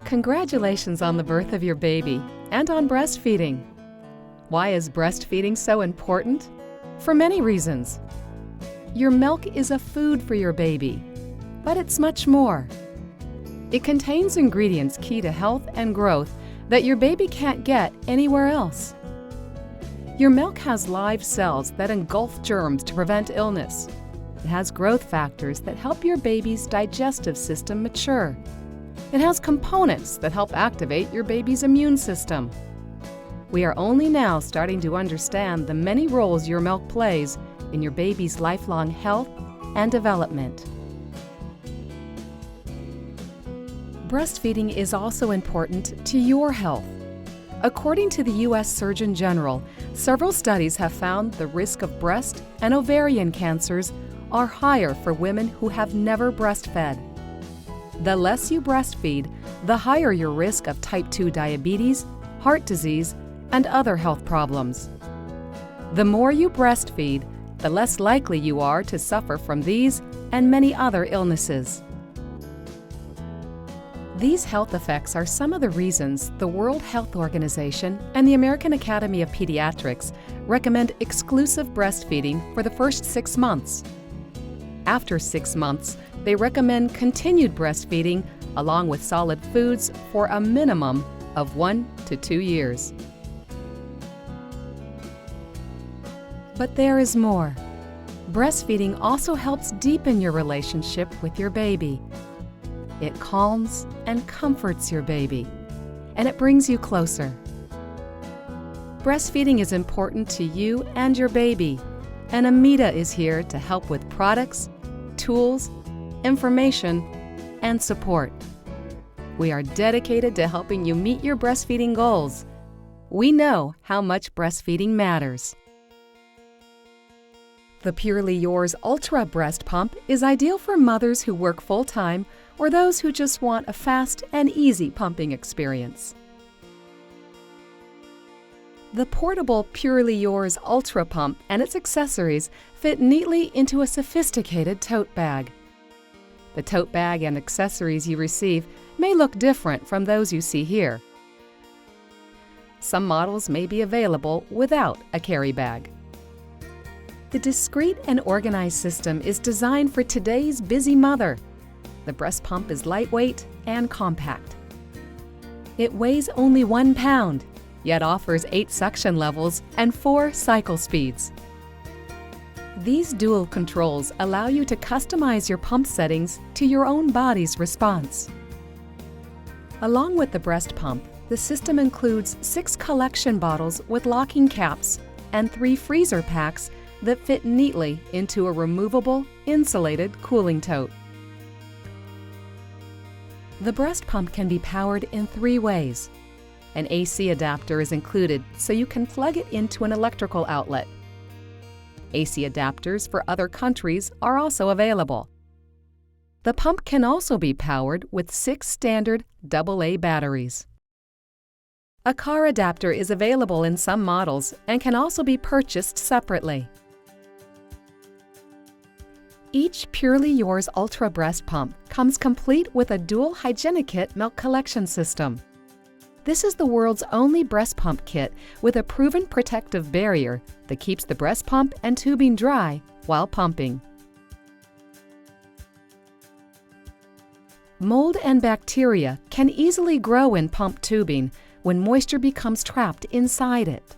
Congratulations on the birth of your baby and on breastfeeding. Why is breastfeeding so important? For many reasons. Your milk is a food for your baby, but it's much more. It contains ingredients key to health and growth that your baby can't get anywhere else. Your milk has live cells that engulf germs to prevent illness. It has growth factors that help your baby's digestive system mature. It has components that help activate your baby's immune system. We are only now starting to understand the many roles your milk plays in your baby's lifelong health and development. Breastfeeding is also important to your health. According to the U.S. Surgeon General, several studies have found the risk of breast and ovarian cancers are higher for women who have never breastfed. The less you breastfeed, the higher your risk of type 2 diabetes, heart disease, and other health problems. The more you breastfeed, the less likely you are to suffer from these and many other illnesses. These health effects are some of the reasons the World Health Organization and the American Academy of Pediatrics recommend exclusive breastfeeding for the first 6 months. After 6 months, they recommend continued breastfeeding along with solid foods for a minimum of 1 to 2 years. But there is more. Breastfeeding also helps deepen your relationship with your baby. It calms and comforts your baby, and it brings you closer. Breastfeeding is important to you and your baby, and Ameda is here to help with products, tools, information, and support. We are dedicated to helping you meet your breastfeeding goals. We know how much breastfeeding matters. The Purely Yours Ultra Breast Pump is ideal for mothers who work full-time or those who just want a fast and easy pumping experience. The portable Purely Yours Ultra Pump and its accessories fit neatly into a sophisticated tote bag. The tote bag and accessories you receive may look different from those you see here. Some models may be available without a carry bag. The discreet and organized system is designed for today's busy mother. The breast pump is lightweight and compact. It weighs only 1 pound, yet offers 8 suction levels and 4 cycle speeds. These dual controls allow you to customize your pump settings to your own body's response. Along with the breast pump, the system includes 6 collection bottles with locking caps and 3 freezer packs that fit neatly into a removable, insulated cooling tote. The breast pump can be powered in 3 ways. An AC adapter is included so you can plug it into an electrical outlet. AC adapters for other countries are also available. The pump can also be powered with 6 standard AA batteries. A car adapter is available in some models and can also be purchased separately. Each Purely Yours Ultra Breast Pump comes complete with a dual Hygienikit milk collection system. This is the world's only breast pump kit with a proven protective barrier that keeps the breast pump and tubing dry while pumping. Mold and bacteria can easily grow in pump tubing when moisture becomes trapped inside it.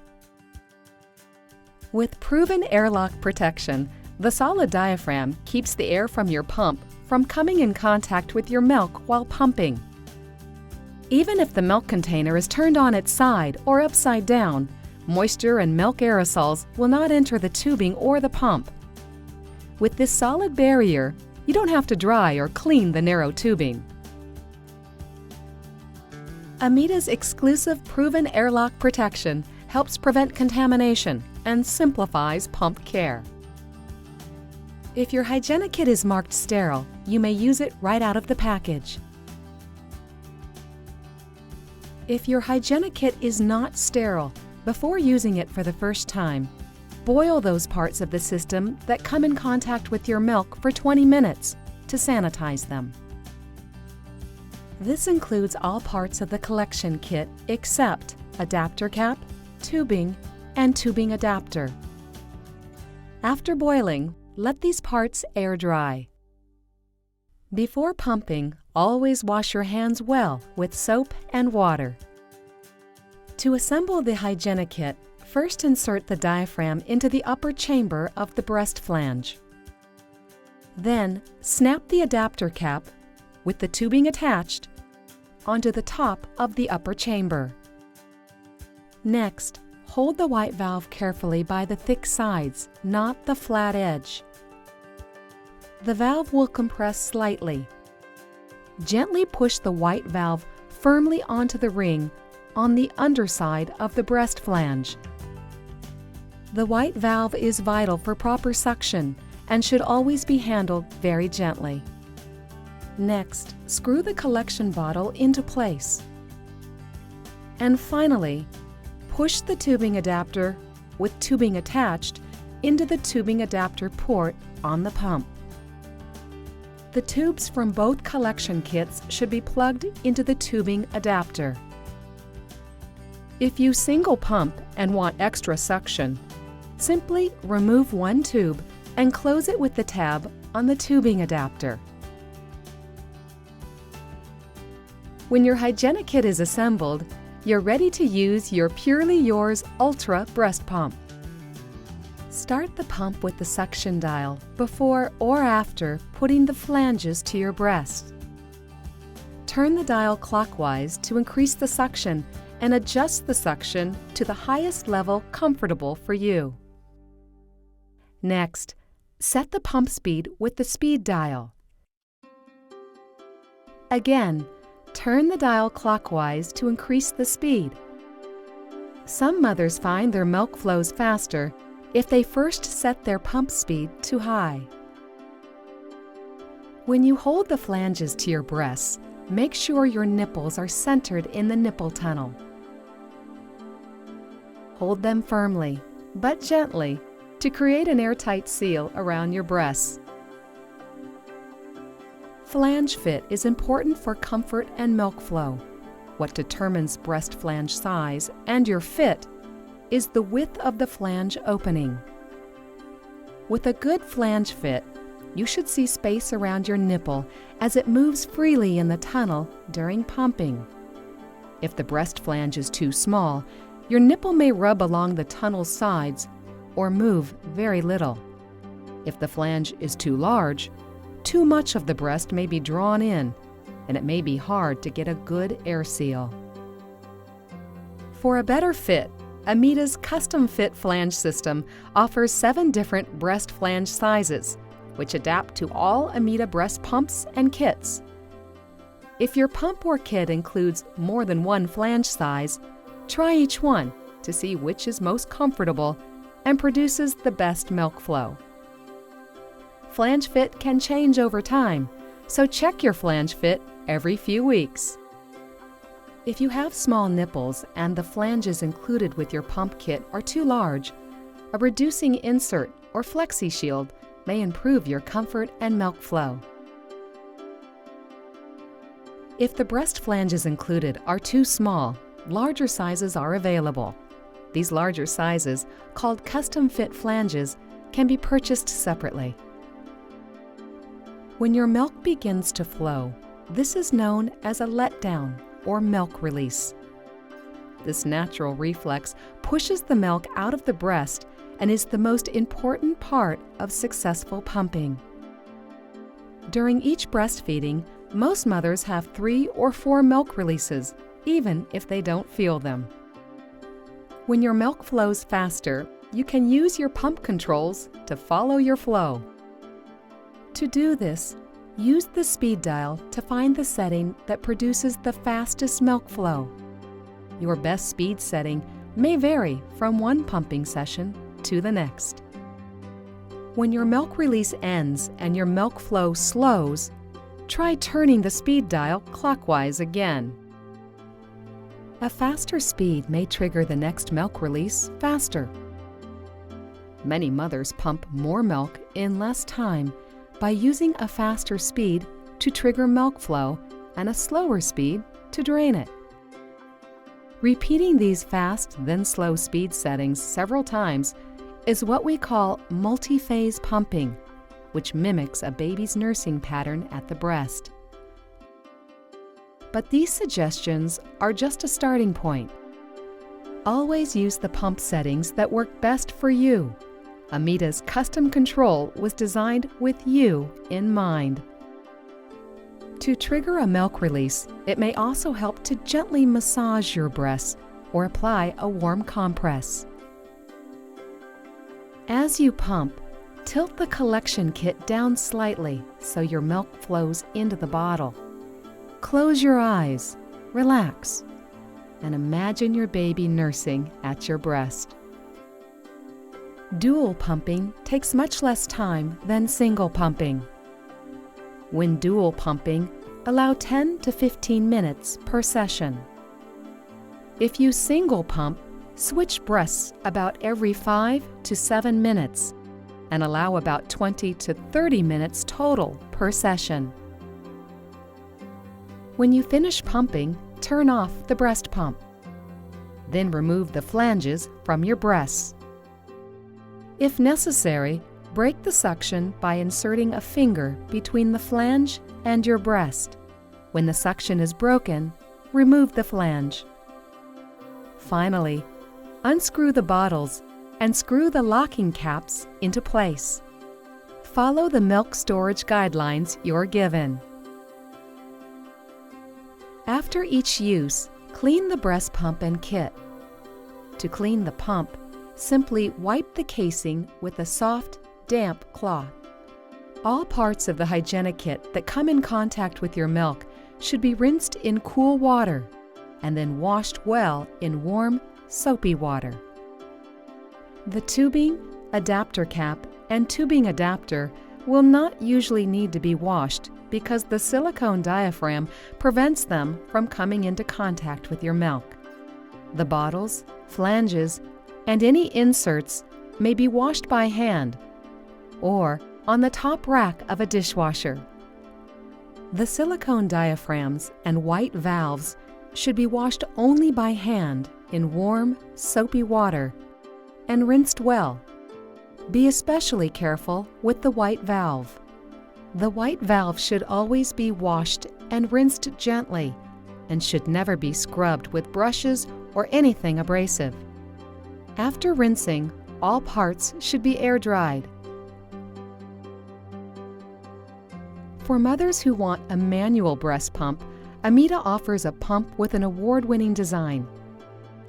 With proven airlock protection, the solid diaphragm keeps the air from your pump from coming in contact with your milk while pumping. Even if the milk container is turned on its side or upside down, moisture and milk aerosols will not enter the tubing or the pump. With this solid barrier, you don't have to dry or clean the narrow tubing. Ameda's exclusive proven airlock protection helps prevent contamination and simplifies pump care. If your Hygienikit is marked sterile, you may use it right out of the package. If your Hygienikit is not sterile, before using it for the first time, boil those parts of the system that come in contact with your milk for 20 minutes to sanitize them. This includes all parts of the collection kit except adapter cap, tubing, and tubing adapter. After boiling, let these parts air dry. Before pumping, always wash your hands well with soap and water. To assemble the hygienic kit, first insert the diaphragm into the upper chamber of the breast flange. Then, snap the adapter cap, with the tubing attached, onto the top of the upper chamber. Next, hold the white valve carefully by the thick sides, not the flat edge. The valve will compress slightly. Gently push the white valve firmly onto the ring on the underside of the breast flange. The white valve is vital for proper suction and should always be handled very gently. Next, screw the collection bottle into place. And finally, push the tubing adapter, with tubing attached, into the tubing adapter port on the pump. The tubes from both collection kits should be plugged into the tubing adapter. If you single pump and want extra suction, simply remove one tube and close it with the tab on the tubing adapter. When your hygienic kit is assembled, you're ready to use your Purely Yours Ultra breast pump. Start the pump with the suction dial before or after putting the flanges to your breast. Turn the dial clockwise to increase the suction and adjust the suction to the highest level comfortable for you. Next, set the pump speed with the speed dial. Again, turn the dial clockwise to increase the speed. Some mothers find their milk flows faster if they first set their pump speed too high. When you hold the flanges to your breasts, make sure your nipples are centered in the nipple tunnel. Hold them firmly, but gently, to create an airtight seal around your breasts. Flange fit is important for comfort and milk flow. What determines breast flange size and your fit is the width of the flange opening. With a good flange fit, you should see space around your nipple as it moves freely in the tunnel during pumping. If the breast flange is too small, your nipple may rub along the tunnel's sides or move very little. If the flange is too large, too much of the breast may be drawn in, and it may be hard to get a good air seal. For a better fit, Ameda's custom fit flange system offers 7 different breast flange sizes, which adapt to all Ameda breast pumps and kits. If your pump or kit includes more than one flange size, try each one to see which is most comfortable and produces the best milk flow. Flange fit can change over time, so check your flange fit every few weeks. If you have small nipples and the flanges included with your pump kit are too large, a reducing insert or flexi shield may improve your comfort and milk flow. If the breast flanges included are too small, larger sizes are available. These larger sizes, called custom fit flanges, can be purchased separately. When your milk begins to flow, this is known as a letdown or milk release. This natural reflex pushes the milk out of the breast and is the most important part of successful pumping. During each breastfeeding, most mothers have 3 or 4 milk releases, even if they don't feel them. When your milk flows faster, you can use your pump controls to follow your flow. To do this, use the speed dial to find the setting that produces the fastest milk flow. Your best speed setting may vary from one pumping session to the next. When your milk release ends and your milk flow slows, try turning the speed dial clockwise again. A faster speed may trigger the next milk release faster. Many mothers pump more milk in less time by using a faster speed to trigger milk flow and a slower speed to drain it. Repeating these fast then slow speed settings several times is what we call multi-phase pumping, which mimics a baby's nursing pattern at the breast. But these suggestions are just a starting point. Always use the pump settings that work best for you. Ameda's custom control was designed with you in mind. To trigger a milk release, it may also help to gently massage your breasts or apply a warm compress. As you pump, tilt the collection kit down slightly so your milk flows into the bottle. Close your eyes, relax, and imagine your baby nursing at your breast. Dual pumping takes much less time than single pumping. When dual pumping, allow 10 to 15 minutes per session. If you single pump, switch breasts about every 5 to 7 minutes and allow about 20 to 30 minutes total per session. When you finish pumping, turn off the breast pump. Then remove the flanges from your breasts. If necessary, break the suction by inserting a finger between the flange and your breast. When the suction is broken, remove the flange. Finally, unscrew the bottles and screw the locking caps into place. Follow the milk storage guidelines you're given. After each use, clean the breast pump and kit. To clean the pump, simply wipe the casing with a soft, damp cloth. All parts of the hygienic kit that come in contact with your milk should be rinsed in cool water and then washed well in warm, soapy water. The tubing, adapter cap, and tubing adapter will not usually need to be washed because the silicone diaphragm prevents them from coming into contact with your milk. The bottles, flanges, and any inserts may be washed by hand or on the top rack of a dishwasher. The silicone diaphragms and white valves should be washed only by hand in warm, soapy water and rinsed well. Be especially careful with the white valve. The white valve should always be washed and rinsed gently and should never be scrubbed with brushes or anything abrasive. After rinsing, all parts should be air-dried. For mothers who want a manual breast pump, Ameda offers a pump with an award-winning design.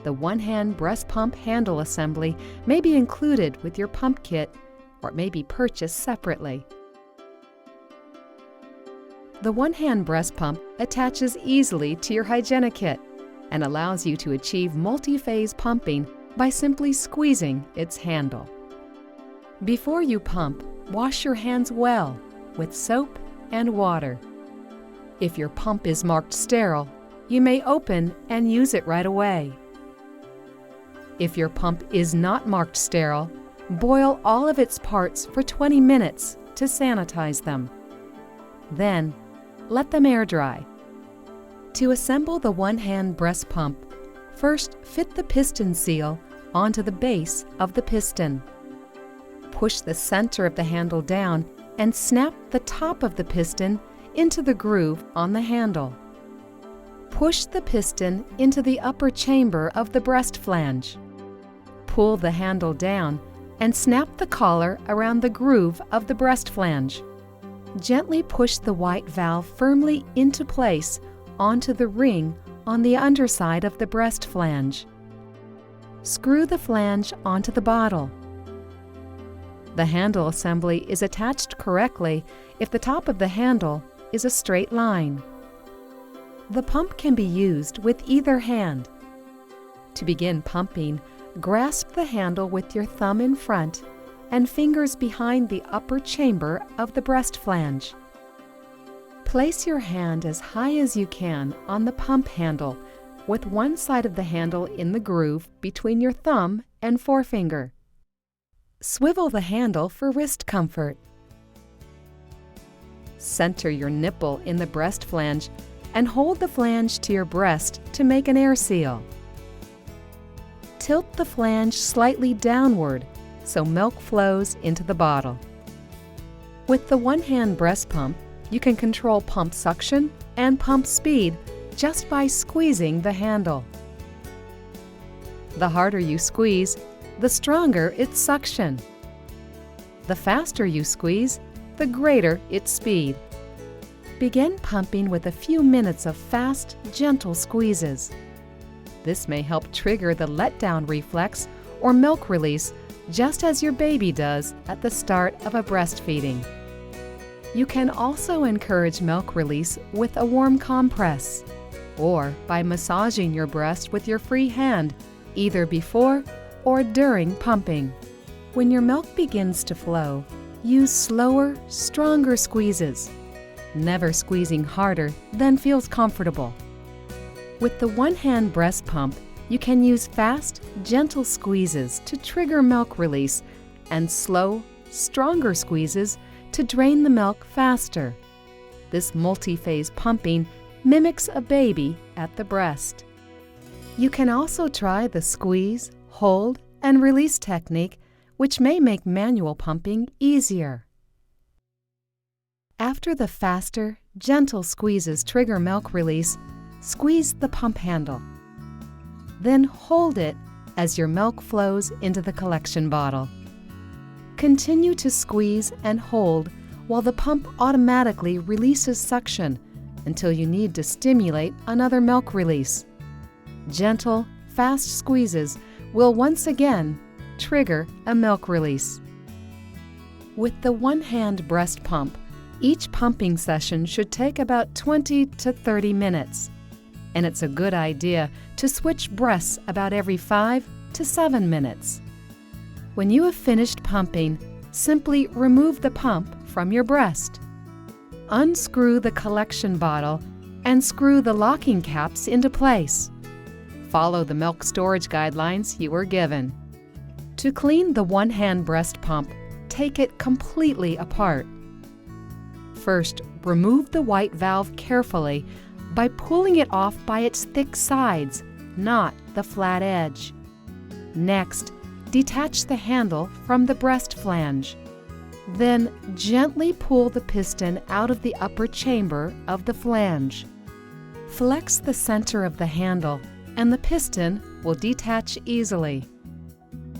The one-hand breast pump handle assembly may be included with your pump kit or it may be purchased separately. The one-hand breast pump attaches easily to your hygienic kit and allows you to achieve multi-phase pumping by simply squeezing its handle. Before you pump, wash your hands well with soap and water. If your pump is marked sterile, you may open and use it right away. If your pump is not marked sterile, boil all of its parts for 20 minutes to sanitize them. Then, let them air dry. To assemble the one-hand breast pump, first fit the piston seal onto the base of the piston. Push the center of the handle down and snap the top of the piston into the groove on the handle. Push the piston into the upper chamber of the breast flange. Pull the handle down and snap the collar around the groove of the breast flange. Gently push the white valve firmly into place onto the ring on the underside of the breast flange. Screw the flange onto the bottle. The handle assembly is attached correctly if the top of the handle is a straight line. The pump can be used with either hand. To begin pumping, grasp the handle with your thumb in front and fingers behind the upper chamber of the breast flange. Place your hand as high as you can on the pump handle with one side of the handle in the groove between your thumb and forefinger. Swivel the handle for wrist comfort. Center your nipple in the breast flange and hold the flange to your breast to make an air seal. Tilt the flange slightly downward so milk flows into the bottle. With the one-hand breast pump, you can control pump suction and pump speed just by squeezing the handle. The harder you squeeze, the stronger its suction. The faster you squeeze, the greater its speed. Begin pumping with a few minutes of fast, gentle squeezes. This may help trigger the letdown reflex or milk release just as your baby does at the start of a breastfeeding. You can also encourage milk release with a warm compress or by massaging your breast with your free hand, either before or during pumping. When your milk begins to flow, use slower, stronger squeezes, never squeezing harder than feels comfortable. With the one-hand breast pump, you can use fast, gentle squeezes to trigger milk release and slow, stronger squeezes to drain the milk faster. This multi-phase pumping mimics a baby at the breast. You can also try the squeeze, hold, and release technique, which may make manual pumping easier. After the faster, gentle squeezes trigger milk release, squeeze the pump handle. Then hold it as your milk flows into the collection bottle. Continue to squeeze and hold while the pump automatically releases suction until you need to stimulate another milk release. Gentle, fast squeezes will once again trigger a milk release. With the one-hand breast pump, each pumping session should take about 20 to 30 minutes, and it's a good idea to switch breasts about every 5 to 7 minutes. When you have finished pumping, simply remove the pump from your breast. Unscrew the collection bottle and screw the locking caps into place. Follow the milk storage guidelines you were given. To clean the one-hand breast pump, take it completely apart. First, remove the white valve carefully by pulling it off by its thick sides, not the flat edge. Next, detach the handle from the breast flange. Then gently pull the piston out of the upper chamber of the flange. Flex the center of the handle and the piston will detach easily.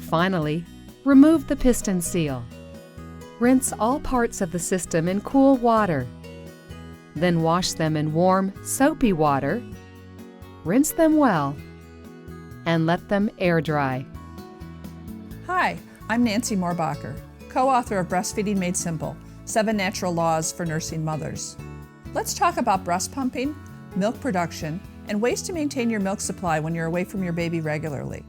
Finally, remove the piston seal. Rinse all parts of the system in cool water. Then wash them in warm, soapy water. Rinse them well and let them air dry. Hi, I'm Nancy Moorbacher, co-author of Breastfeeding Made Simple, 7 Natural Laws for Nursing Mothers. Let's talk about breast pumping, milk production, and ways to maintain your milk supply when you're away from your baby regularly.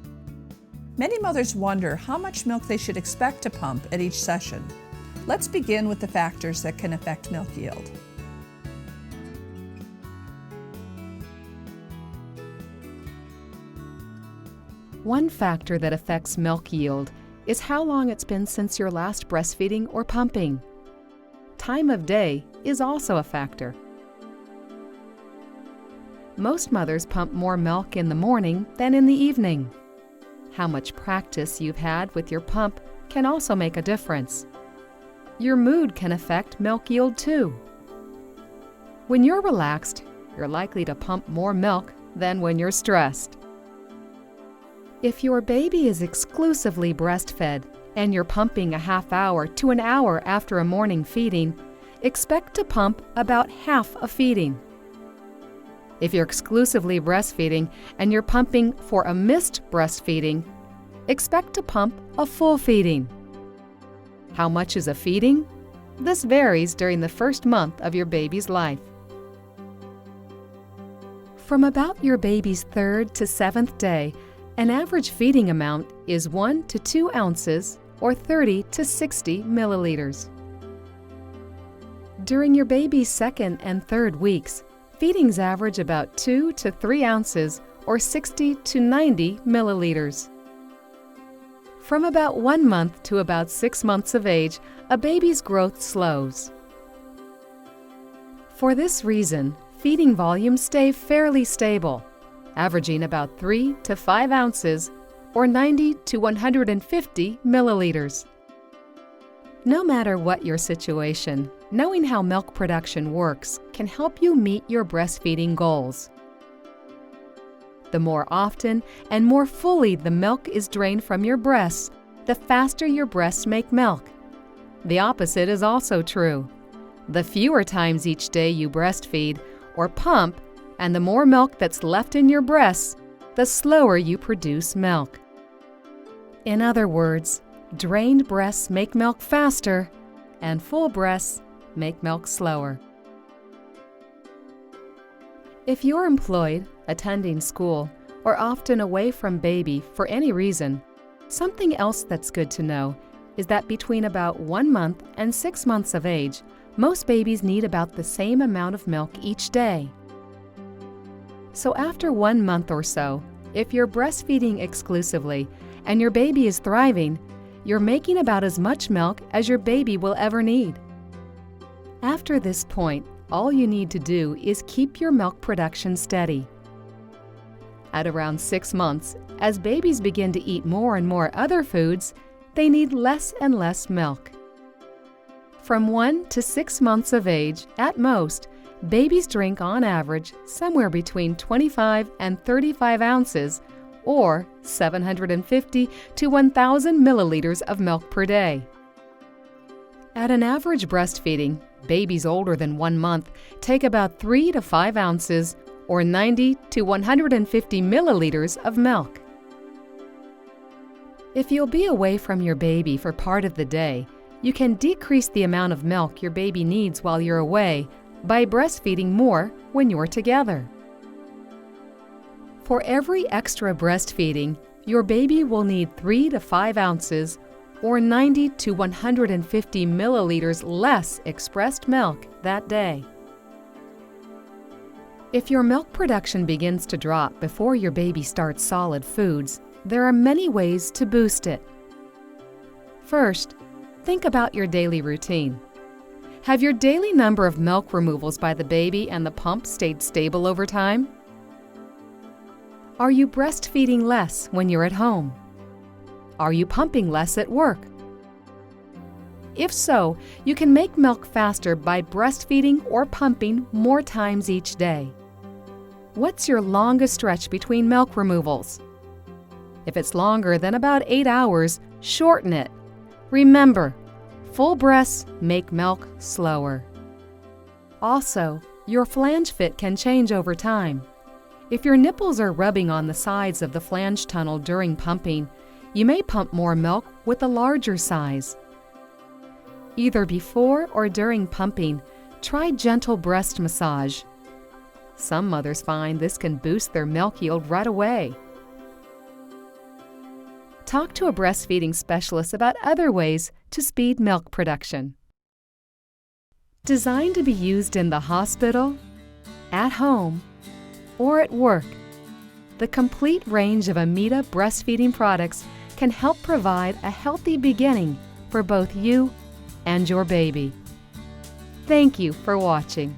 Many mothers wonder how much milk they should expect to pump at each session. Let's begin with the factors that can affect milk yield. One factor that affects milk yield is how long it's been since your last breastfeeding or pumping. Time of day is also a factor. Most mothers pump more milk in the morning than in the evening. How much practice you've had with your pump can also make a difference. Your mood can affect milk yield too. When you're relaxed, you're likely to pump more milk than when you're stressed. If your baby is exclusively breastfed and you're pumping a half hour to an hour after a morning feeding, expect to pump about half a feeding. If you're exclusively breastfeeding and you're pumping for a missed breastfeeding, expect to pump a full feeding. How much is a feeding? This varies during the first month of your baby's life. From about your baby's 3rd to 7th day, an average feeding amount is 1 to 2 ounces or 30 to 60 milliliters. During your baby's 2nd and 3rd weeks, feedings average about 2 to 3 ounces or 60 to 90 milliliters. From about 1 month to about 6 months of age, a baby's growth slows. For this reason, feeding volumes stay fairly stable, averaging about 3 to 5 ounces or 90 to 150 milliliters. No matter what your situation, knowing how milk production works can help you meet your breastfeeding goals. The more often and more fully the milk is drained from your breasts, the faster your breasts make milk. The opposite is also true. The fewer times each day you breastfeed or pump, and the more milk that's left in your breasts, the slower you produce milk. In other words, drained breasts make milk faster, and full breasts make milk slower. If you're employed, attending school, or often away from baby for any reason, something else that's good to know is that between about 1 month and 6 months of age, most babies need about the same amount of milk each day. So after 1 month or so, if you're breastfeeding exclusively and your baby is thriving, you're making about as much milk as your baby will ever need. After this point, all you need to do is keep your milk production steady. At around 6 months, as babies begin to eat more and more other foods, they need less and less milk. From 1 to 6 months of age, at most, babies drink on average somewhere between 25 and 35 ounces or 750 to 1,000 milliliters of milk per day. At an average breastfeeding, babies older than 1 month take about 3 to 5 ounces or 90 to 150 milliliters of milk. If you'll be away from your baby for part of the day, you can decrease the amount of milk your baby needs while you're away by breastfeeding more when you're together. For every extra breastfeeding, your baby will need 3 to 5 ounces or 90 to 150 milliliters less expressed milk that day. If your milk production begins to drop before your baby starts solid foods, there are many ways to boost it. First, think about your daily routine. Have your daily number of milk removals by the baby and the pump stayed stable over time? Are you breastfeeding less when you're at home? Are you pumping less at work? If so, you can make milk faster by breastfeeding or pumping more times each day. What's your longest stretch between milk removals? If it's longer than about 8 hours, shorten it. Remember, full breasts make milk slower. Also, your flange fit can change over time. If your nipples are rubbing on the sides of the flange tunnel during pumping, you may pump more milk with a larger size. Either before or during pumping, try gentle breast massage. Some mothers find this can boost their milk yield right away. Talk to a breastfeeding specialist about other ways to speed milk production. Designed to be used in the hospital, at home, or at work, the complete range of Ameda breastfeeding products can help provide a healthy beginning for both you and your baby. Thank you for watching.